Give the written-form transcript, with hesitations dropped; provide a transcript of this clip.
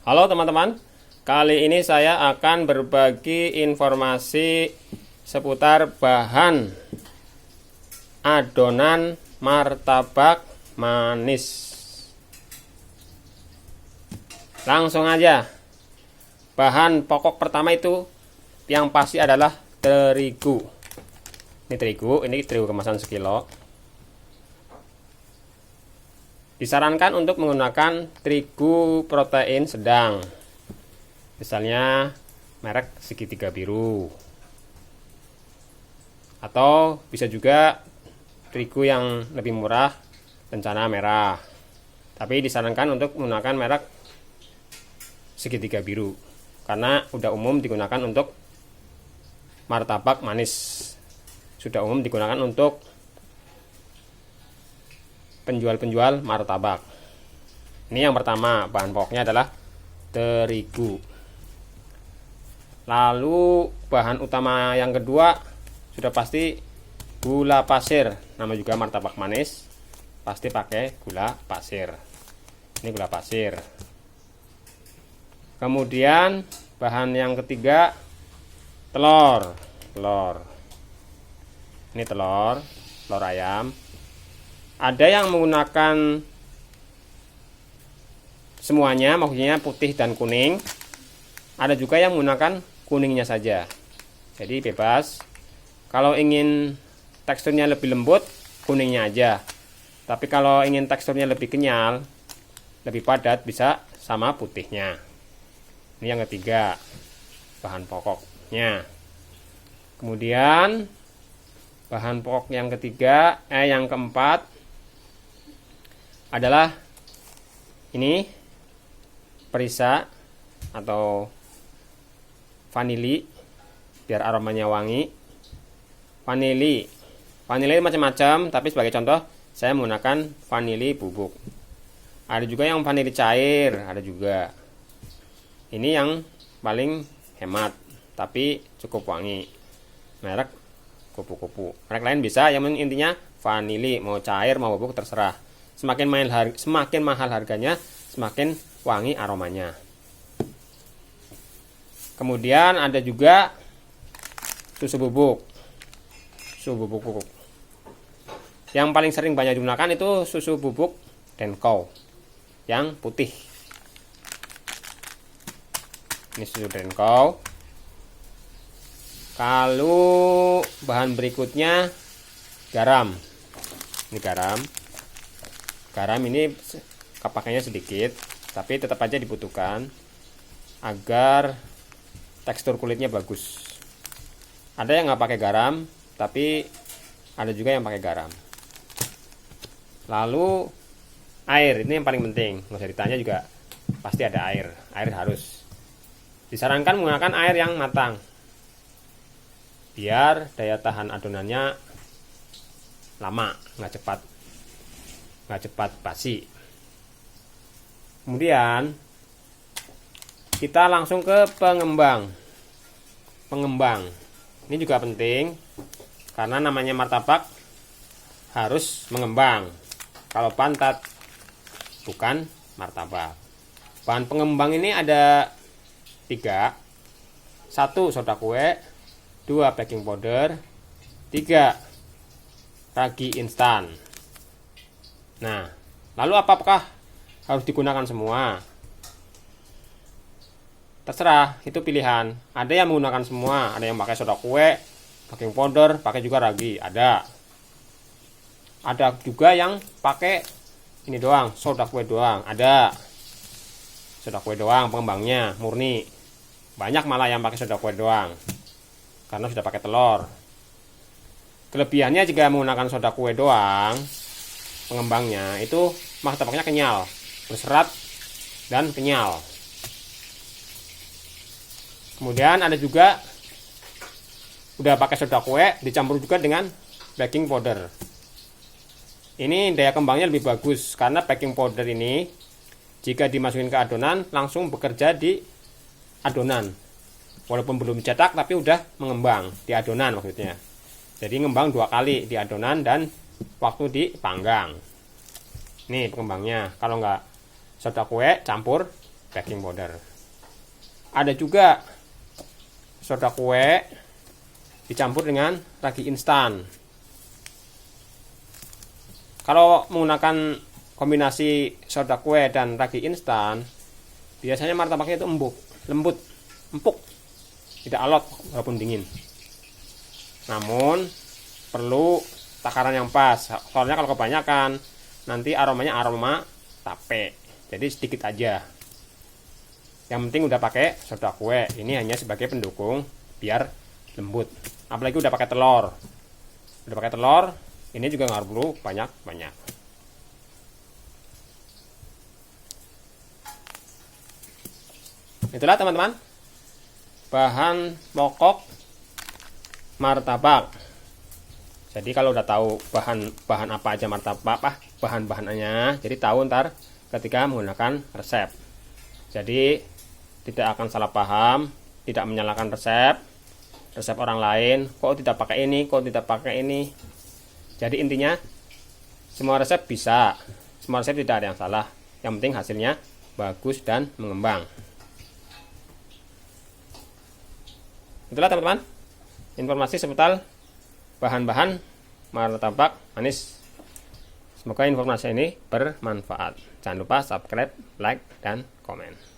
Halo teman-teman, kali ini saya akan berbagi informasi seputar bahan adonan martabak manis. Langsung aja, bahan pokok pertama itu yang pasti adalah terigu. Ini terigu kemasan sekilo. Disarankan untuk menggunakan terigu protein sedang, misalnya merek segitiga biru, atau bisa juga terigu yang lebih murah, Kencana merah. Tapi disarankan untuk menggunakan merek segitiga biru karena udah umum digunakan untuk martabak manis, sudah umum digunakan untuk penjual-penjual martabak. Ini yang pertama, bahan pokoknya adalah terigu. Lalu bahan utama yang kedua sudah pasti gula pasir. Nama juga martabak manis, pasti pakai gula pasir. Ini gula pasir. Kemudian bahan yang ketiga telur. Ini telur ayam. Ada yang menggunakan semuanya, maksudnya putih dan kuning. Ada juga yang menggunakan kuningnya saja. Jadi bebas. Kalau ingin teksturnya lebih lembut, kuningnya aja. Tapi kalau ingin teksturnya lebih kenyal, lebih padat, bisa sama putihnya. Ini yang ketiga, bahan pokoknya. Kemudian bahan pokok yang keempat adalah ini perisa atau vanili biar aromanya wangi. Vanili macam-macam, tapi sebagai contoh saya menggunakan vanili bubuk. Ada juga yang vanili cair, ada juga. Ini yang paling hemat tapi cukup wangi, merek kupu-kupu. Merek lain bisa, yang intinya vanili, mau cair mau bubuk terserah. Semakin mahal harganya, semakin wangi aromanya. Kemudian ada juga susu bubuk. Yang paling sering banyak digunakan itu susu bubuk Denko yang putih. Ini susu Denko. Kalau bahan berikutnya garam. Ini garam. Garam ini pakainya sedikit, tapi tetap aja dibutuhkan agar tekstur kulitnya bagus. Ada yang nggak pakai garam, tapi ada juga yang pakai garam. Lalu air, ini yang paling penting. Nggak usah ditanya juga, pasti ada air. Air harus. Disarankan menggunakan air yang matang, biar daya tahan adonannya lama, nggak cepat basi. Kemudian kita langsung ke pengembang. Ini juga penting karena namanya martabak harus mengembang. Kalau pantat bukan martabak. Bahan pengembang ini ada 3. 1 soda kue, 2 baking powder, 3 ragi instan. Nah, lalu apakah harus digunakan semua? Terserah, itu pilihan. Ada yang menggunakan semua, ada yang pakai soda kue, baking powder, pakai juga ragi, ada. Ada juga yang pakai ini doang, soda kue doang, ada. Soda kue doang pengembangnya, murni. Banyak malah yang pakai soda kue doang, karena sudah pakai telur. Kelebihannya jika menggunakan soda kue doang, pengembangnya itu martabaknya kenyal, berserat dan kenyal. Kemudian ada juga udah pakai soda kue dicampur juga dengan baking powder. Ini daya kembangnya lebih bagus karena baking powder ini jika dimasukin ke adonan langsung bekerja di adonan. Walaupun belum cetak tapi udah mengembang di adonan maksudnya. Jadi ngembang 2 kali di adonan dan waktu dipanggang. Nih pengembangnya. Kalau nggak soda kue campur baking powder. Ada juga soda kue dicampur dengan ragi instan. Kalau menggunakan kombinasi soda kue dan ragi instan, biasanya martabaknya itu lembut, empuk, tidak alot walaupun dingin. Namun perlu takaran yang pas. Soalnya kalau kebanyakan nanti aromanya aroma tape. Jadi sedikit aja. Yang penting udah pakai soda kue. Ini hanya sebagai pendukung biar lembut. Apalagi udah pakai telur. Udah pakai telur, ini juga nggak perlu banyak-banyak. Itulah teman-teman, bahan pokok martabak. Jadi kalau udah tahu bahan apa aja martabak, bahan-bahannya, jadi tahu ntar ketika menggunakan resep. Jadi tidak akan salah paham, tidak menyalahkan resep orang lain, kok tidak pakai ini, kok tidak pakai ini. Jadi intinya semua resep bisa, semua resep tidak ada yang salah. Yang penting hasilnya bagus dan mengembang. Itulah teman-teman, informasi seputar bahan-bahan martabak manis. Semoga informasi ini bermanfaat. Jangan lupa subscribe, like, dan komen.